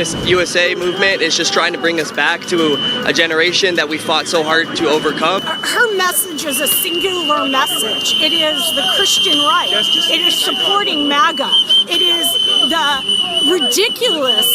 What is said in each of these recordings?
This USA movement is just trying to bring us back to a generation that we fought so hard to overcome. Her message is a singular message. It is the Christian right. It is supporting MAGA. It is the ridiculous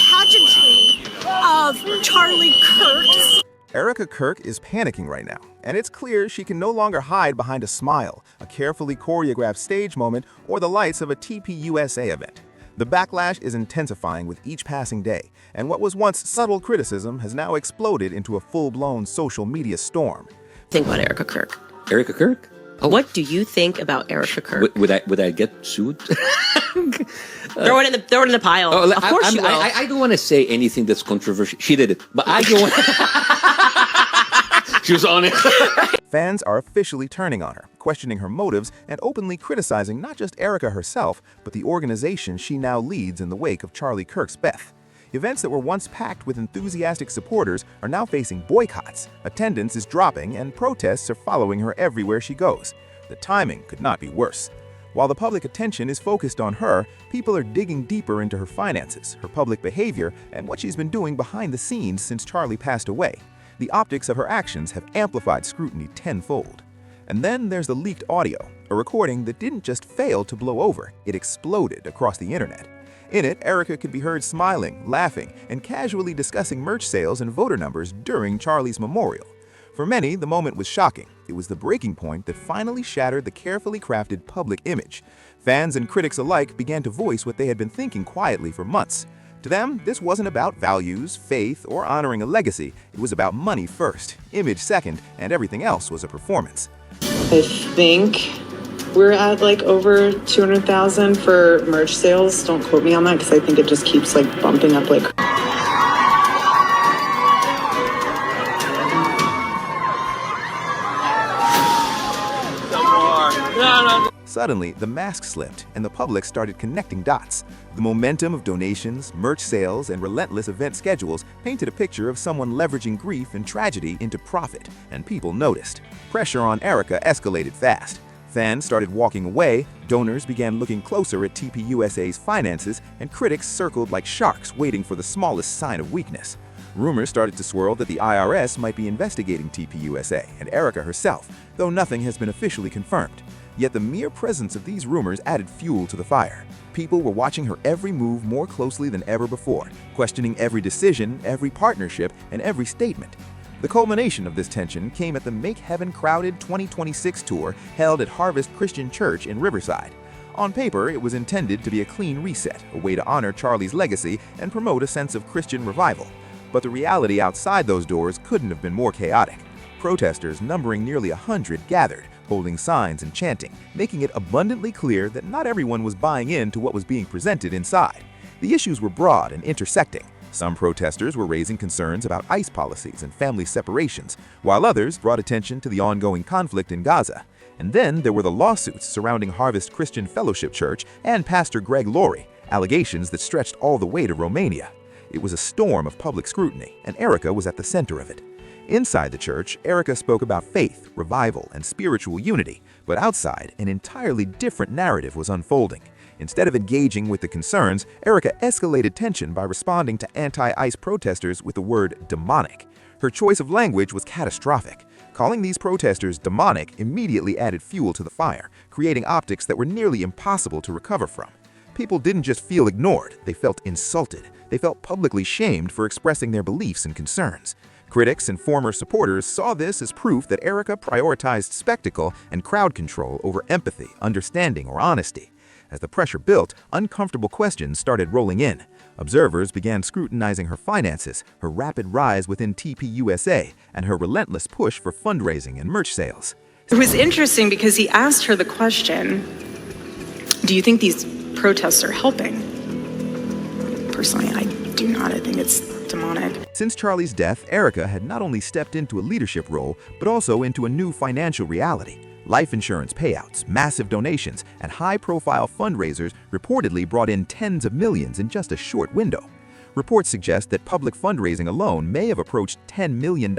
pageantry of Charlie Kirk. Erika Kirk is panicking right now, and it's clear she can no longer hide behind a smile, a carefully choreographed stage moment, or the lights of a TPUSA event. The backlash is intensifying with each passing day, and what was once subtle criticism has now exploded into a full-blown social media storm. Think about Erika Kirk. Erika Kirk? Oh. What do you think about Erika Kirk? Would I get sued? Throw it in the pile. Oh, of course you will. I don't want to say anything that's controversial. She did it, but I don't want. She was on it. Fans are officially turning on her, questioning her motives and openly criticizing not just Erika herself, but the organization she now leads in the wake of Charlie Kirk's death. Events that were once packed with enthusiastic supporters are now facing boycotts. Attendance is dropping and protests are following her everywhere she goes. The timing could not be worse. While the public attention is focused on her, people are digging deeper into her finances, her public behavior, and what she's been doing behind the scenes since Charlie passed away. The optics of her actions have amplified scrutiny tenfold. And then there's the leaked audio, a recording that didn't just fail to blow over, it exploded across the internet. In it, Erika could be heard smiling, laughing, and casually discussing merch sales and voter numbers during Charlie's memorial. For many, the moment was shocking. It was the breaking point that finally shattered the carefully crafted public image. Fans and critics alike began to voice what they had been thinking quietly for months. To them, this wasn't about values, faith, or honoring a legacy. It was about money first, image second, and everything else was a performance. I think we're at like over 200,000 for merch sales. Don't quote me on that because I think it just keeps like bumping up like. Suddenly, the mask slipped and the public started connecting dots. The momentum of donations, merch sales, and relentless event schedules painted a picture of someone leveraging grief and tragedy into profit, and people noticed. Pressure on Erika escalated fast. Fans started walking away, donors began looking closer at TPUSA's finances, and critics circled like sharks waiting for the smallest sign of weakness. Rumors started to swirl that the IRS might be investigating TPUSA and Erika herself, though nothing has been officially confirmed. Yet the mere presence of these rumors added fuel to the fire. People were watching her every move more closely than ever before, questioning every decision, every partnership, and every statement. The culmination of this tension came at the Make Heaven Crowded 2026 tour held at Harvest Christian Church in Riverside. On paper, it was intended to be a clean reset, a way to honor Charlie's legacy and promote a sense of Christian revival. But the reality outside those doors couldn't have been more chaotic. Protesters numbering nearly 100 gathered, holding signs and chanting, making it abundantly clear that not everyone was buying into what was being presented inside. The issues were broad and intersecting. Some protesters were raising concerns about ICE policies and family separations, while others brought attention to the ongoing conflict in Gaza. And then there were the lawsuits surrounding Harvest Christian Fellowship Church and Pastor Greg Laurie, allegations that stretched all the way to Romania. It was a storm of public scrutiny, and Erika was at the center of it. Inside the church, Erika spoke about faith, revival, and spiritual unity, but outside, an entirely different narrative was unfolding. Instead of engaging with the concerns, Erika escalated tension by responding to anti-ICE protesters with the word demonic. Her choice of language was catastrophic. Calling these protesters demonic immediately added fuel to the fire, creating optics that were nearly impossible to recover from. People didn't just feel ignored, they felt insulted. They felt publicly shamed for expressing their beliefs and concerns. Critics and former supporters saw this as proof that Erika prioritized spectacle and crowd control over empathy, understanding, or honesty. As the pressure built, uncomfortable questions started rolling in. Observers began scrutinizing her finances, her rapid rise within TPUSA, and her relentless push for fundraising and merch sales. It was interesting because he asked her the question, do you think these protests are helping? Personally, I do not. I think it's demonic. Since Charlie's death, Erika had not only stepped into a leadership role, but also into a new financial reality. Life insurance payouts, massive donations, and high-profile fundraisers reportedly brought in tens of millions in just a short window. Reports suggest that public fundraising alone may have approached $10 million,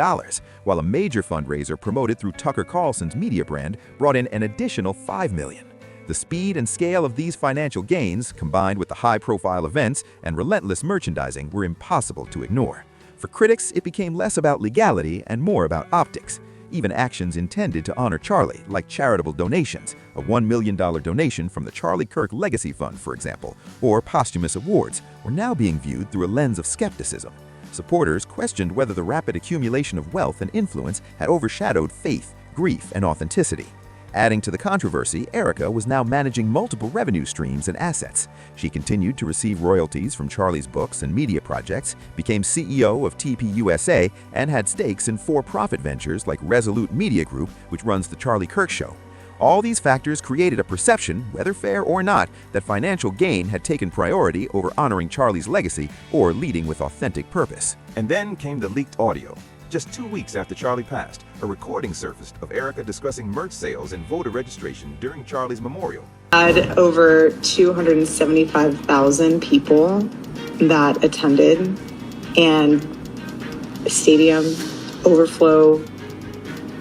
while a major fundraiser promoted through Tucker Carlson's media brand brought in an additional $5 million. The speed and scale of these financial gains, combined with the high-profile events and relentless merchandising, were impossible to ignore. For critics, it became less about legality and more about optics. Even actions intended to honor Charlie, like charitable donations, a $1 million donation from the Charlie Kirk Legacy Fund, for example, or posthumous awards, were now being viewed through a lens of skepticism. Supporters questioned whether the rapid accumulation of wealth and influence had overshadowed faith, grief, and authenticity. Adding to the controversy, Erika was now managing multiple revenue streams and assets. She continued to receive royalties from Charlie's books and media projects, became CEO of TPUSA, and had stakes in for-profit ventures like Resolute Media Group, which runs The Charlie Kirk Show. All these factors created a perception, whether fair or not, that financial gain had taken priority over honoring Charlie's legacy or leading with authentic purpose. And then came the leaked audio. Just 2 weeks after Charlie passed, a recording surfaced of Erika discussing merch sales and voter registration during Charlie's memorial. Had over 275,000 people that attended, and stadium, overflow,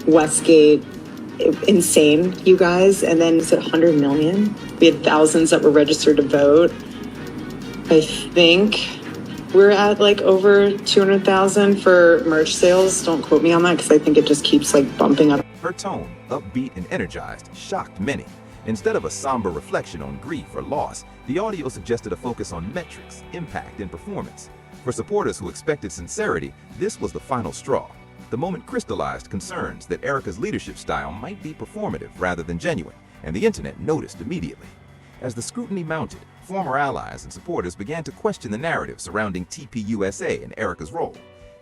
Westgate, insane, you guys. And then it's at 100 million. We had thousands that were registered to vote. I think we're at like over 200,000 for merch sales. Don't quote me on that because I think it just keeps like bumping up. Her tone, upbeat and energized, shocked many. Instead of a somber reflection on grief or loss, the audio suggested a focus on metrics, impact, and performance. For supporters who expected sincerity, this was the final straw. The moment crystallized concerns that Erika's leadership style might be performative rather than genuine, and the internet noticed immediately. As the scrutiny mounted, former allies and supporters began to question the narrative surrounding TPUSA and Erika's role.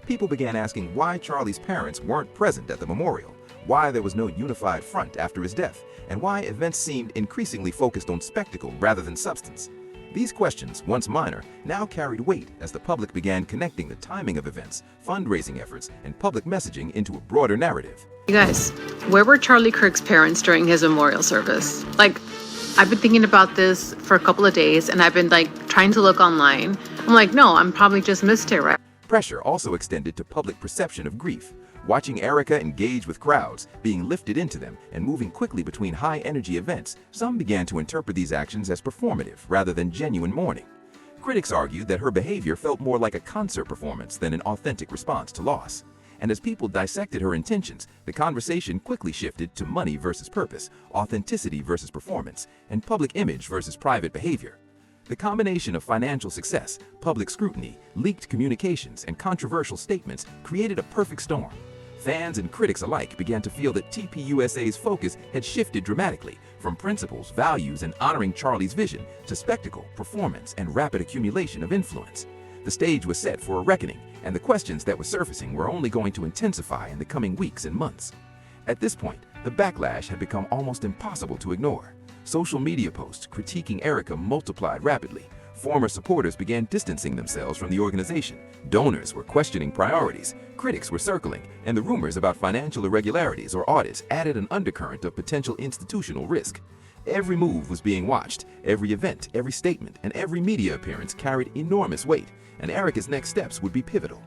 People began asking why Charlie's parents weren't present at the memorial, why there was no unified front after his death, and why events seemed increasingly focused on spectacle rather than substance. These questions, once minor, now carried weight as the public began connecting the timing of events, fundraising efforts, and public messaging into a broader narrative. You guys, where were Charlie Kirk's parents during his memorial service? Like, I've been thinking about this for a couple of days, and I've been trying to look online. I'm like, no, I'm probably just missed it, right? Pressure also extended to public perception of grief. Watching Erika engage with crowds, being lifted into them, and moving quickly between high-energy events, some began to interpret these actions as performative rather than genuine mourning. Critics argued that her behavior felt more like a concert performance than an authentic response to loss. And as people dissected her intentions, the conversation quickly shifted to money versus purpose, authenticity versus performance, and public image versus private behavior. The combination of financial success, public scrutiny, leaked communications, and controversial statements created a perfect storm. Fans and critics alike began to feel that TPUSA's focus had shifted dramatically from principles, values, and honoring Charlie's vision to spectacle, performance, and rapid accumulation of influence. The stage was set for a reckoning, and the questions that were surfacing were only going to intensify in the coming weeks and months. At this point, the backlash had become almost impossible to ignore. Social media posts critiquing Erika multiplied rapidly. Former supporters began distancing themselves from the organization. Donors were questioning priorities, critics were circling, and the rumors about financial irregularities or audits added an undercurrent of potential institutional risk. Every move was being watched. Every event, every statement, and every media appearance carried enormous weight, and Erika's next steps would be pivotal.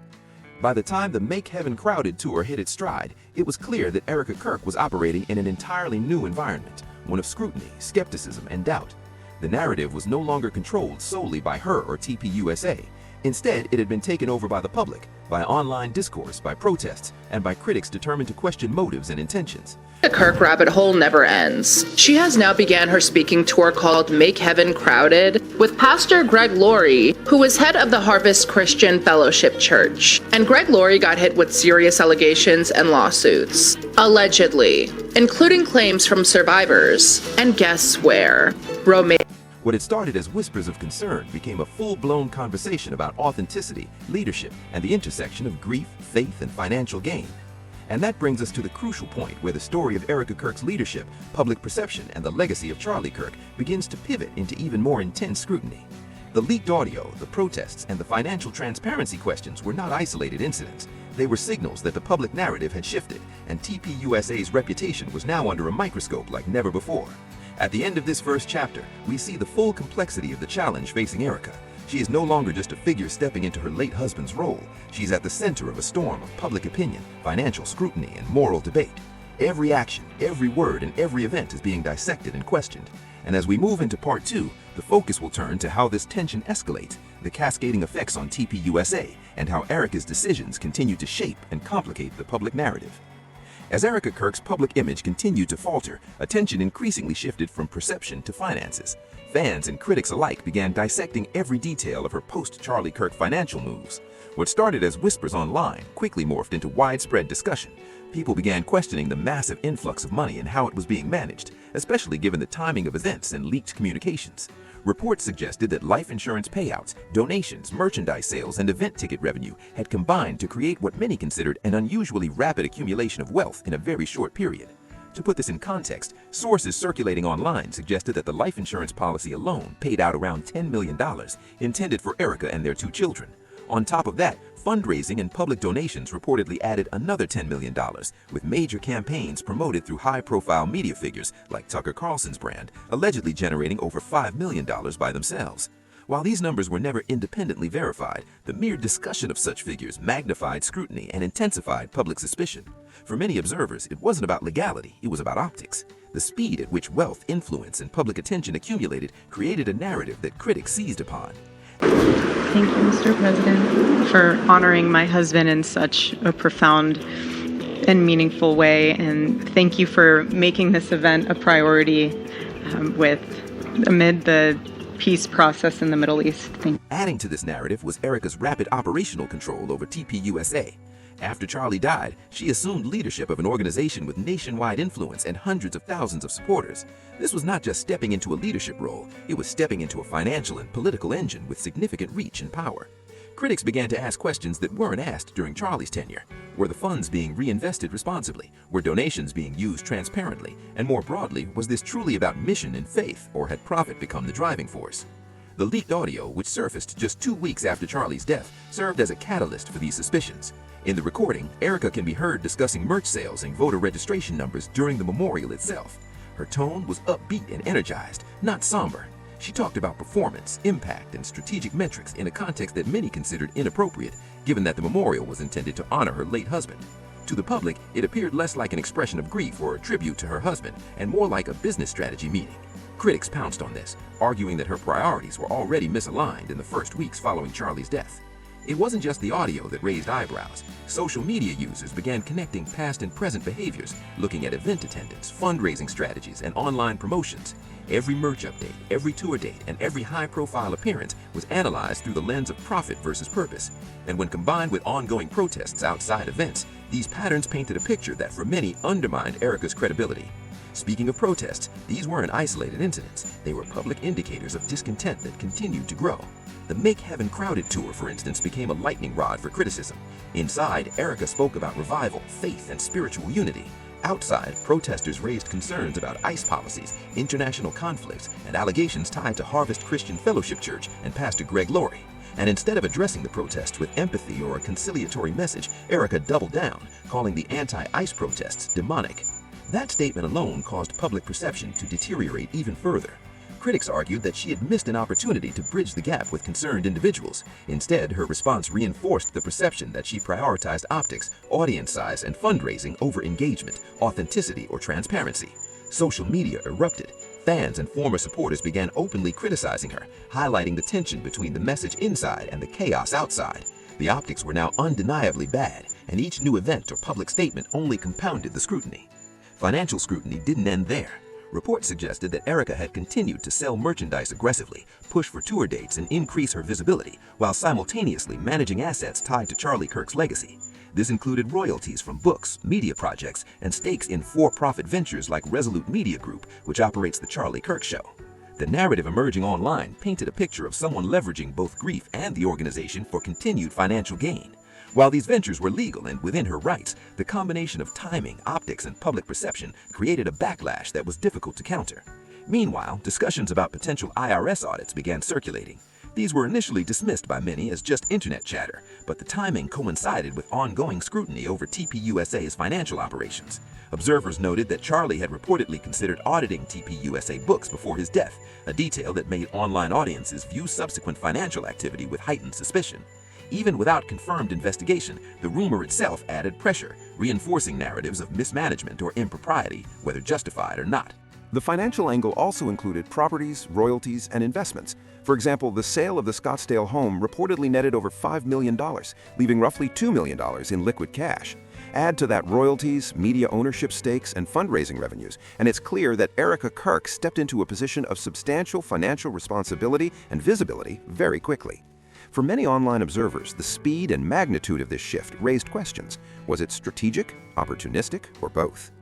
By the time the Make Heaven Crowded tour hit its stride, it was clear that Erika Kirk was operating in an entirely new environment, one of scrutiny, skepticism, and doubt. The narrative was no longer controlled solely by her or TPUSA. Instead, it had been taken over by the public, by online discourse, by protests, and by critics determined to question motives and intentions. The Kirk rabbit hole never ends. She has now began her speaking tour called Make Heaven Crowded with Pastor Greg Laurie, who is head of the Harvest Christian Fellowship Church. And Greg Laurie got hit with serious allegations and lawsuits, allegedly, including claims from survivors. And guess where? What had started as whispers of concern became a full-blown conversation about authenticity, leadership, and the intersection of grief, faith, and financial gain. And that brings us to the crucial point where the story of Erika Kirk's leadership, public perception, and the legacy of Charlie Kirk begins to pivot into even more intense scrutiny. The leaked audio, the protests, and the financial transparency questions were not isolated incidents. They were signals that the public narrative had shifted, and TPUSA's reputation was now under a microscope like never before. At the end of this first chapter, we see the full complexity of the challenge facing Erika. She is no longer just a figure stepping into her late husband's role. She's at the center of a storm of public opinion, financial scrutiny, and moral debate. Every action, every word, and every event is being dissected and questioned. And as we move into part 2, the focus will turn to how this tension escalates, the cascading effects on TPUSA, and how Erika's decisions continue to shape and complicate the public narrative. As Erika Kirk's public image continued to falter, attention increasingly shifted from perception to finances. Fans and critics alike began dissecting every detail of her post-Charlie Kirk financial moves. What started as whispers online quickly morphed into widespread discussion. People began questioning the massive influx of money and how it was being managed, especially given the timing of events and leaked communications. Reports suggested that life insurance payouts, donations, merchandise sales, and event ticket revenue had combined to create what many considered an unusually rapid accumulation of wealth in a very short period. To put this in context, sources circulating online suggested that the life insurance policy alone paid out around $10 million, intended for Erika and their 2 children. On top of that, fundraising and public donations reportedly added another $10 million, with major campaigns promoted through high-profile media figures like Tucker Carlson's brand, allegedly generating over $5 million by themselves. While these numbers were never independently verified, the mere discussion of such figures magnified scrutiny and intensified public suspicion. For many observers, it wasn't about legality, it was about optics. The speed at which wealth, influence, and public attention accumulated created a narrative that critics seized upon. Thank you, Mr. President, for honoring my husband in such a profound and meaningful way. And thank you for making this event a priority amid the peace process in the Middle East. Adding to this narrative was Erika's rapid operational control over TPUSA. After Charlie died, she assumed leadership of an organization with nationwide influence and hundreds of thousands of supporters. This was not just stepping into a leadership role, it was stepping into a financial and political engine with significant reach and power. Critics began to ask questions that weren't asked during Charlie's tenure. Were the funds being reinvested responsibly? Were donations being used transparently? And more broadly, was this truly about mission and faith, or had profit become the driving force? The leaked audio, which surfaced just 2 weeks after Charlie's death, served as a catalyst for these suspicions. In the recording, Erika can be heard discussing merch sales and voter registration numbers during the memorial itself. Her tone was upbeat and energized, not somber. She talked about performance, impact, and strategic metrics in a context that many considered inappropriate, given that the memorial was intended to honor her late husband. To the public, it appeared less like an expression of grief or a tribute to her husband, and more like a business strategy meeting. Critics pounced on this, arguing that her priorities were already misaligned in the first weeks following Charlie's death. It wasn't just the audio that raised eyebrows. Social media users began connecting past and present behaviors, looking at event attendance, fundraising strategies, and online promotions. Every merch update, every tour date, and every high-profile appearance was analyzed through the lens of profit versus purpose. And when combined with ongoing protests outside events, these patterns painted a picture that for many undermined Erika's credibility. Speaking of protests, these weren't isolated incidents. They were public indicators of discontent that continued to grow. The Make Heaven Crowded tour, for instance, became a lightning rod for criticism. Inside, Erika spoke about revival, faith, and spiritual unity. Outside, protesters raised concerns about ICE policies, international conflicts, and allegations tied to Harvest Christian Fellowship Church and Pastor Greg Laurie. And instead of addressing the protests with empathy or a conciliatory message, Erika doubled down, calling the anti-ICE protests demonic. That statement alone caused public perception to deteriorate even further. Critics argued that she had missed an opportunity to bridge the gap with concerned individuals. Instead, her response reinforced the perception that she prioritized optics, audience size, and fundraising over engagement, authenticity, or transparency. Social media erupted. Fans and former supporters began openly criticizing her, highlighting the tension between the message inside and the chaos outside. The optics were now undeniably bad, and each new event or public statement only compounded the scrutiny. Financial scrutiny didn't end there. Reports suggested that Erika had continued to sell merchandise aggressively, push for tour dates, and increase her visibility, while simultaneously managing assets tied to Charlie Kirk's legacy. This included royalties from books, media projects, and stakes in for-profit ventures like Resolute Media Group, which operates The Charlie Kirk Show. The narrative emerging online painted a picture of someone leveraging both grief and the organization for continued financial gain. While these ventures were legal and within her rights, the combination of timing, optics, and public perception created a backlash that was difficult to counter. Meanwhile, discussions about potential IRS audits began circulating. These were initially dismissed by many as just internet chatter, but the timing coincided with ongoing scrutiny over TPUSA's financial operations. Observers noted that Charlie had reportedly considered auditing TPUSA books before his death, a detail that made online audiences view subsequent financial activity with heightened suspicion. Even without confirmed investigation, the rumor itself added pressure, reinforcing narratives of mismanagement or impropriety, whether justified or not. The financial angle also included properties, royalties, and investments. For example, the sale of the Scottsdale home reportedly netted over $5 million, leaving roughly $2 million in liquid cash. Add to that royalties, media ownership stakes, and fundraising revenues, and it's clear that Erika Kirk stepped into a position of substantial financial responsibility and visibility very quickly. For many online observers, the speed and magnitude of this shift raised questions. Was it strategic, opportunistic, or both?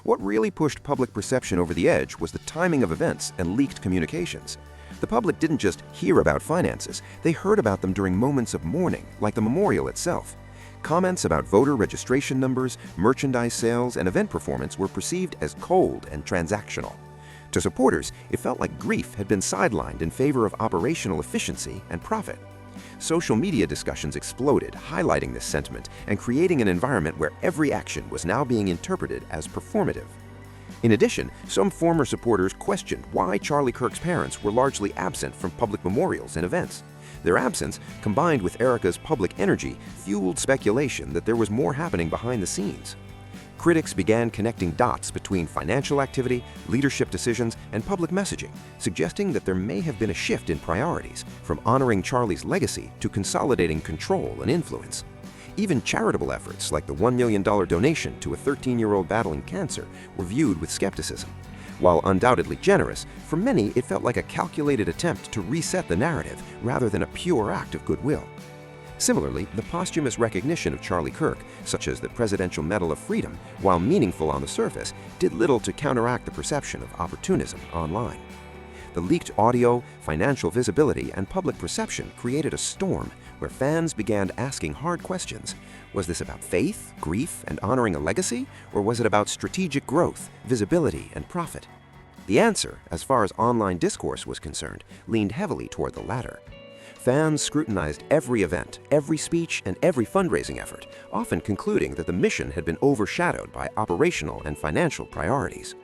What really pushed public perception over the edge was the timing of events and leaked communications. The public didn't just hear about finances, they heard about them during moments of mourning, like the memorial itself. Comments about voter registration numbers, merchandise sales, and event performance were perceived as cold and transactional. To supporters, it felt like grief had been sidelined in favor of operational efficiency and profit. Social media discussions exploded, highlighting this sentiment and creating an environment where every action was now being interpreted as performative. In addition, some former supporters questioned why Charlie Kirk's parents were largely absent from public memorials and events. Their absence, combined with Erika's public energy, fueled speculation that there was more happening behind the scenes. Critics began connecting dots between financial activity, leadership decisions, and public messaging, suggesting that there may have been a shift in priorities, from honoring Charlie's legacy to consolidating control and influence. Even charitable efforts like the $1 million donation to a 13-year-old battling cancer were viewed with skepticism. While undoubtedly generous, for many it felt like a calculated attempt to reset the narrative rather than a pure act of goodwill. Similarly, the posthumous recognition of Charlie Kirk, such as the Presidential Medal of Freedom, while meaningful on the surface, did little to counteract the perception of opportunism online. The leaked audio, financial visibility, and public perception created a storm where fans began asking hard questions. Was this about faith, grief, and honoring a legacy, or was it about strategic growth, visibility, and profit? The answer, as far as online discourse was concerned, leaned heavily toward the latter. Fans scrutinized every event, every speech, and every fundraising effort, often concluding that the mission had been overshadowed by operational and financial priorities.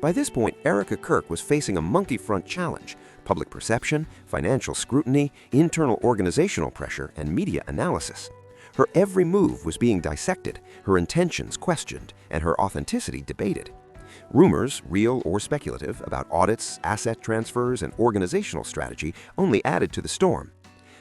By this point, Erika Kirk was facing a monkey-front challenge: public perception, financial scrutiny, internal organizational pressure, and media analysis. Her every move was being dissected, her intentions questioned, and her authenticity debated. Rumors, real or speculative, about audits, asset transfers, and organizational strategy only added to the storm.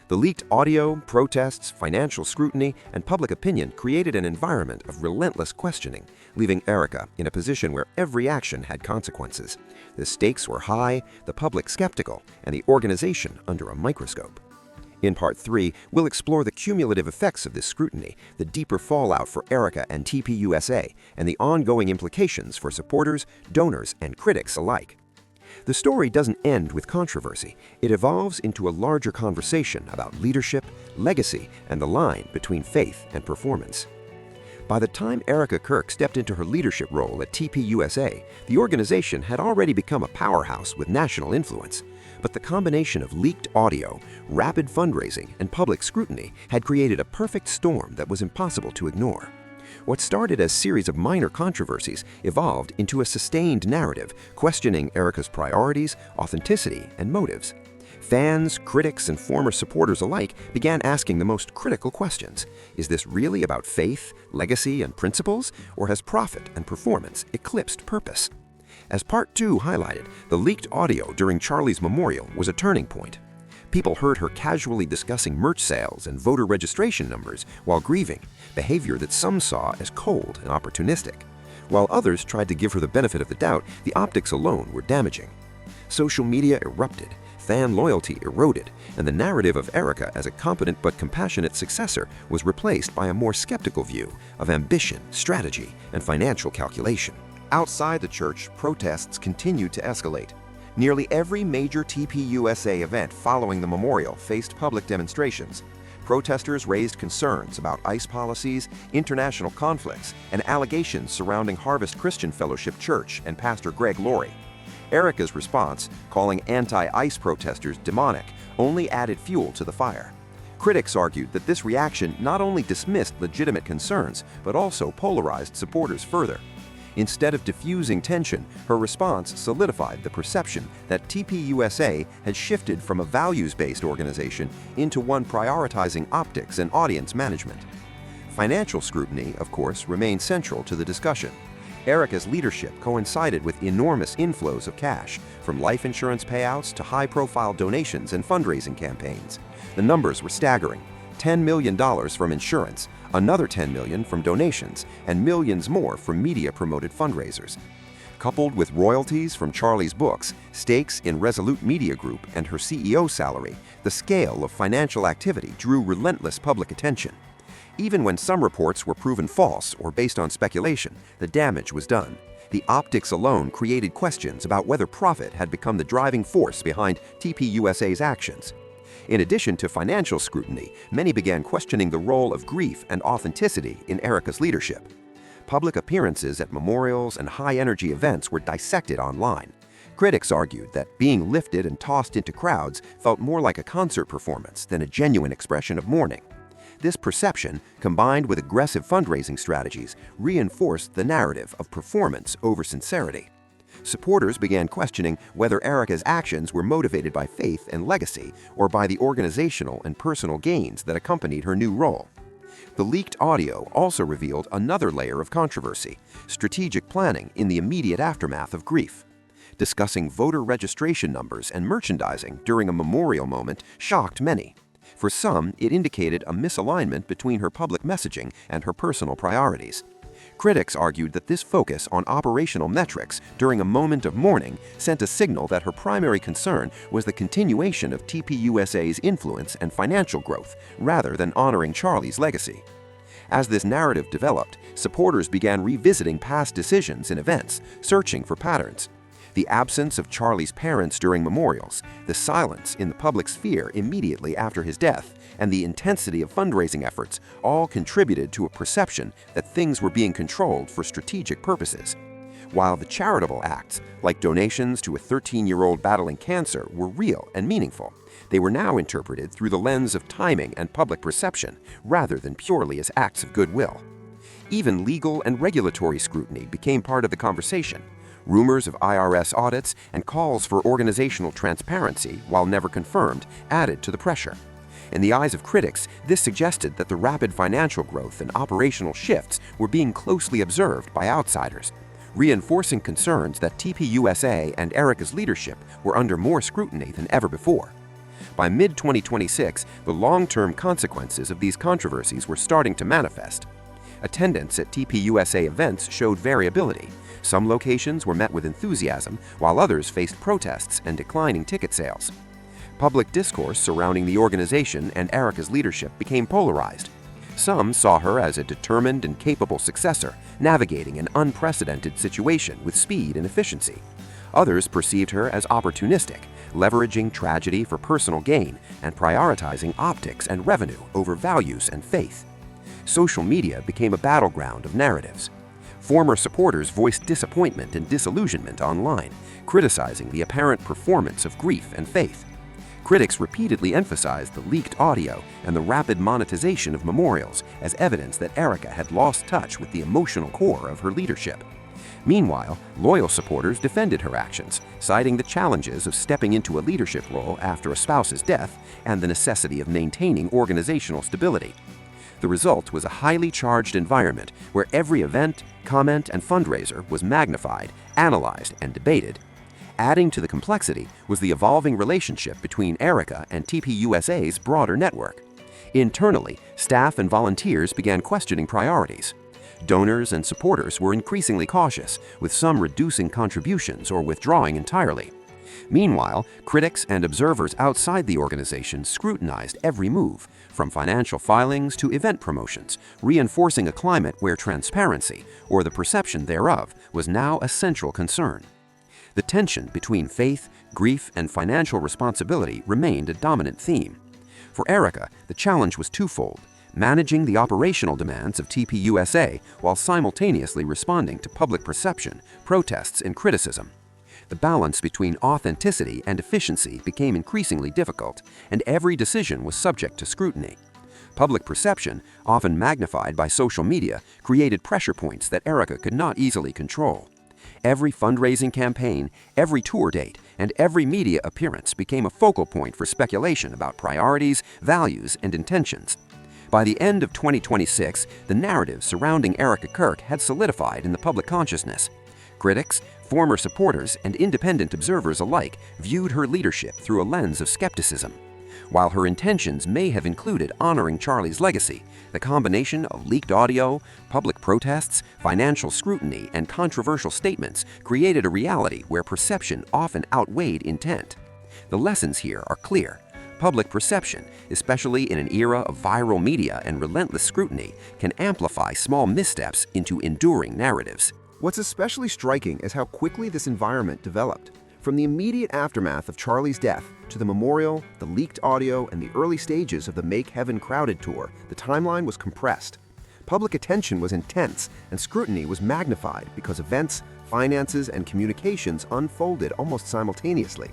The leaked audio, protests, financial scrutiny, and public opinion created an environment of relentless questioning, leaving Erika in a position where every action had consequences. The stakes were high, the public skeptical, and the organization under a microscope. In Part 3, we'll explore the cumulative effects of this scrutiny, the deeper fallout for Erika and TPUSA, and the ongoing implications for supporters, donors, and critics alike. The story doesn't end with controversy. It evolves into a larger conversation about leadership, legacy, and the line between faith and performance. By the time Erika Kirk stepped into her leadership role at TPUSA, the organization had already become a powerhouse with national influence. But the combination of leaked audio, rapid fundraising, and public scrutiny had created a perfect storm that was impossible to ignore. What started as a series of minor controversies evolved into a sustained narrative questioning Erika's priorities, authenticity, and motives. Fans, critics, and former supporters alike began asking the most critical questions. Is this really about faith, legacy, and principles, or has profit and performance eclipsed purpose? As Part 2 highlighted, the leaked audio during Charlie's memorial was a turning point. People heard her casually discussing merch sales and voter registration numbers while grieving, behavior that some saw as cold and opportunistic. While others tried to give her the benefit of the doubt, the optics alone were damaging. Social media erupted, fan loyalty eroded, and the narrative of Erika as a competent but compassionate successor was replaced by a more skeptical view of ambition, strategy, and financial calculation. Outside the church, protests continued to escalate. Nearly every major TPUSA event following the memorial faced public demonstrations. Protesters raised concerns about ICE policies, international conflicts, and allegations surrounding Harvest Christian Fellowship Church and Pastor Greg Laurie. Erika's response, calling anti-ICE protesters demonic, only added fuel to the fire. Critics argued that this reaction not only dismissed legitimate concerns, but also polarized supporters further. Instead of diffusing tension, her response solidified the perception that TPUSA had shifted from a values-based organization into one prioritizing optics and audience management. Financial scrutiny, of course, remained central to the discussion. Erika's leadership coincided with enormous inflows of cash, from life insurance payouts to high-profile donations and fundraising campaigns. The numbers were staggering: $10 million from insurance, another $10 million from donations, and millions more from media-promoted fundraisers. Coupled with royalties from Charlie's books, stakes in Resolute Media Group, and her CEO salary, the scale of financial activity drew relentless public attention. Even when some reports were proven false or based on speculation, the damage was done. The optics alone created questions about whether profit had become the driving force behind TPUSA's actions. In addition to financial scrutiny, many began questioning the role of grief and authenticity in Erika's leadership. Public appearances at memorials and high-energy events were dissected online. Critics argued that being lifted and tossed into crowds felt more like a concert performance than a genuine expression of mourning. This perception, combined with aggressive fundraising strategies, reinforced the narrative of performance over sincerity. Supporters began questioning whether Erika's actions were motivated by faith and legacy or by the organizational and personal gains that accompanied her new role. The leaked audio also revealed another layer of controversy: strategic planning in the immediate aftermath of grief. Discussing voter registration numbers and merchandising during a memorial moment shocked many. For some, it indicated a misalignment between her public messaging and her personal priorities. Critics argued that this focus on operational metrics during a moment of mourning sent a signal that her primary concern was the continuation of TPUSA's influence and financial growth, rather than honoring Charlie's legacy. As this narrative developed, supporters began revisiting past decisions and events, searching for patterns. The absence of Charlie's parents during memorials, the silence in the public sphere immediately after his death, and the intensity of fundraising efforts all contributed to a perception that things were being controlled for strategic purposes. While the charitable acts, like donations to a 13-year-old battling cancer, were real and meaningful, they were now interpreted through the lens of timing and public perception, rather than purely as acts of goodwill. Even legal and regulatory scrutiny became part of the conversation. Rumors of IRS audits and calls for organizational transparency, while never confirmed, added to the pressure. In the eyes of critics, this suggested that the rapid financial growth and operational shifts were being closely observed by outsiders, reinforcing concerns that TPUSA and Erika's leadership were under more scrutiny than ever before. By mid-2026, the long-term consequences of these controversies were starting to manifest. Attendance at TPUSA events showed variability. Some locations were met with enthusiasm, while others faced protests and declining ticket sales. Public discourse surrounding the organization and Erika's leadership became polarized. Some saw her as a determined and capable successor, navigating an unprecedented situation with speed and efficiency. Others perceived her as opportunistic, leveraging tragedy for personal gain and prioritizing optics and revenue over values and faith. Social media became a battleground of narratives. Former supporters voiced disappointment and disillusionment online, criticizing the apparent performance of grief and faith. Critics repeatedly emphasized the leaked audio and the rapid monetization of memorials as evidence that Erika had lost touch with the emotional core of her leadership. Meanwhile, loyal supporters defended her actions, citing the challenges of stepping into a leadership role after a spouse's death and the necessity of maintaining organizational stability. The result was a highly charged environment where every event, comment, and fundraiser was magnified, analyzed, and debated. Adding to the complexity was the evolving relationship between Erika and TPUSA's broader network. Internally, staff and volunteers began questioning priorities. Donors and supporters were increasingly cautious, with some reducing contributions or withdrawing entirely. Meanwhile, critics and observers outside the organization scrutinized every move, from financial filings to event promotions, reinforcing a climate where transparency, or the perception thereof, was now a central concern. The tension between faith, grief, and financial responsibility remained a dominant theme. For Erika, the challenge was twofold: managing the operational demands of TPUSA while simultaneously responding to public perception, protests, and criticism. The balance between authenticity and efficiency became increasingly difficult, and every decision was subject to scrutiny. Public perception, often magnified by social media, created pressure points that Erika could not easily control. Every fundraising campaign, every tour date, and every media appearance became a focal point for speculation about priorities, values, and intentions. By the end of 2026, the narrative surrounding Erika Kirk had solidified in the public consciousness. Critics, former supporters, and independent observers alike viewed her leadership through a lens of skepticism. While her intentions may have included honoring Charlie's legacy, the combination of leaked audio, public protests, financial scrutiny, and controversial statements created a reality where perception often outweighed intent. The lessons here are clear. Public perception, especially in an era of viral media and relentless scrutiny, can amplify small missteps into enduring narratives. What's especially striking is how quickly this environment developed. From the immediate aftermath of Charlie's death to the memorial, the leaked audio, and the early stages of the Make Heaven Crowded tour, the timeline was compressed. Public attention was intense, and scrutiny was magnified because events, finances, and communications unfolded almost simultaneously.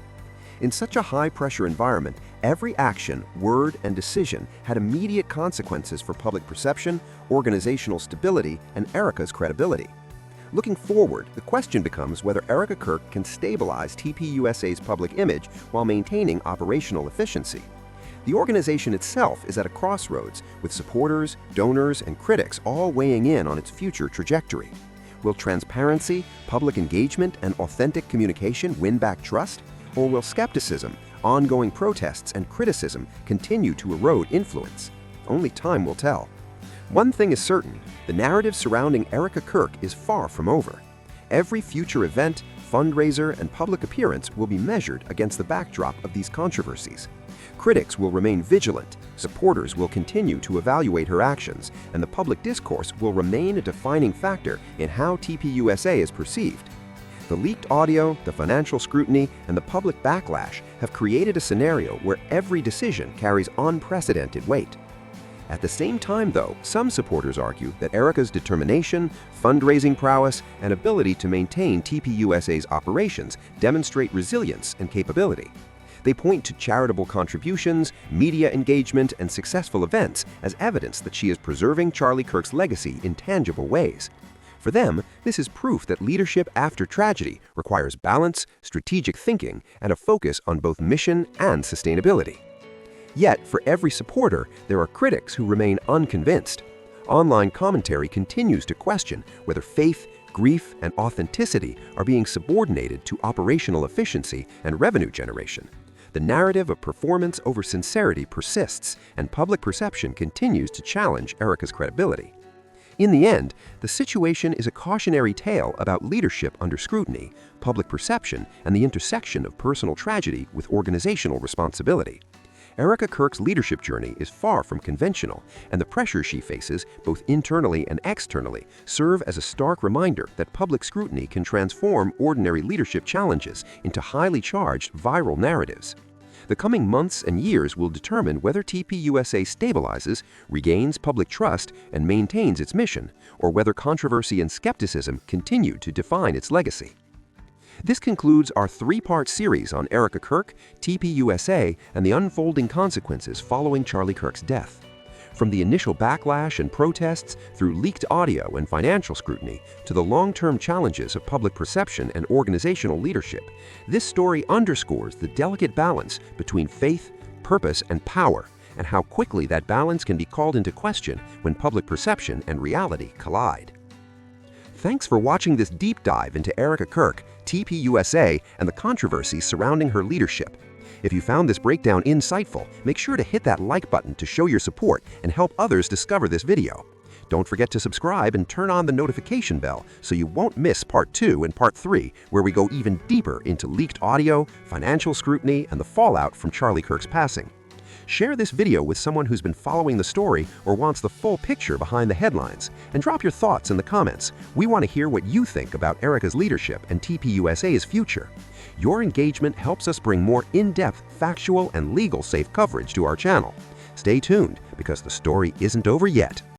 In such a high-pressure environment, every action, word, and decision had immediate consequences for public perception, organizational stability, and Erika's credibility. Looking forward, the question becomes whether Erika Kirk can stabilize TPUSA's public image while maintaining operational efficiency. The organization itself is at a crossroads, with supporters, donors, and critics all weighing in on its future trajectory. Will transparency, public engagement, and authentic communication win back trust? Or will skepticism, ongoing protests, and criticism continue to erode influence? Only time will tell. One thing is certain, the narrative surrounding Erika Kirk is far from over. Every future event, fundraiser, and public appearance will be measured against the backdrop of these controversies. Critics will remain vigilant, supporters will continue to evaluate her actions, and the public discourse will remain a defining factor in how TPUSA is perceived. The leaked audio, the financial scrutiny, and the public backlash have created a scenario where every decision carries unprecedented weight. At the same time, though, some supporters argue that Erika's determination, fundraising prowess, and ability to maintain TPUSA's operations demonstrate resilience and capability. They point to charitable contributions, media engagement, and successful events as evidence that she is preserving Charlie Kirk's legacy in tangible ways. For them, this is proof that leadership after tragedy requires balance, strategic thinking, and a focus on both mission and sustainability. Yet, for every supporter, there are critics who remain unconvinced. Online commentary continues to question whether faith, grief, and authenticity are being subordinated to operational efficiency and revenue generation. The narrative of performance over sincerity persists, and public perception continues to challenge Erika's credibility. In the end, the situation is a cautionary tale about leadership under scrutiny, public perception, and the intersection of personal tragedy with organizational responsibility. Erika Kirk's leadership journey is far from conventional, and the pressures she faces, both internally and externally, serve as a stark reminder that public scrutiny can transform ordinary leadership challenges into highly charged viral narratives. The coming months and years will determine whether TPUSA stabilizes, regains public trust, and maintains its mission, or whether controversy and skepticism continue to define its legacy. This concludes our three-part series on Erika Kirk, TPUSA, and the unfolding consequences following Charlie Kirk's death. From the initial backlash and protests, through leaked audio and financial scrutiny, to the long-term challenges of public perception and organizational leadership, this story underscores the delicate balance between faith, purpose, and power, and how quickly that balance can be called into question when public perception and reality collide. Thanks for watching this deep dive into Erika Kirk, TPUSA, and the controversy surrounding her leadership. If you found this breakdown insightful, make sure to hit that like button to show your support and help others discover this video. Don't forget to subscribe and turn on the notification bell so you won't miss Part 2 and Part 3, where we go even deeper into leaked audio, financial scrutiny, and the fallout from Charlie Kirk's passing. Share this video with someone who's been following the story or wants the full picture behind the headlines, and drop your thoughts in the comments. We want to hear what you think about Erika's leadership and TPUSA's future. Your engagement helps us bring more in-depth, factual, and legal-safe coverage to our channel. Stay tuned, because the story isn't over yet.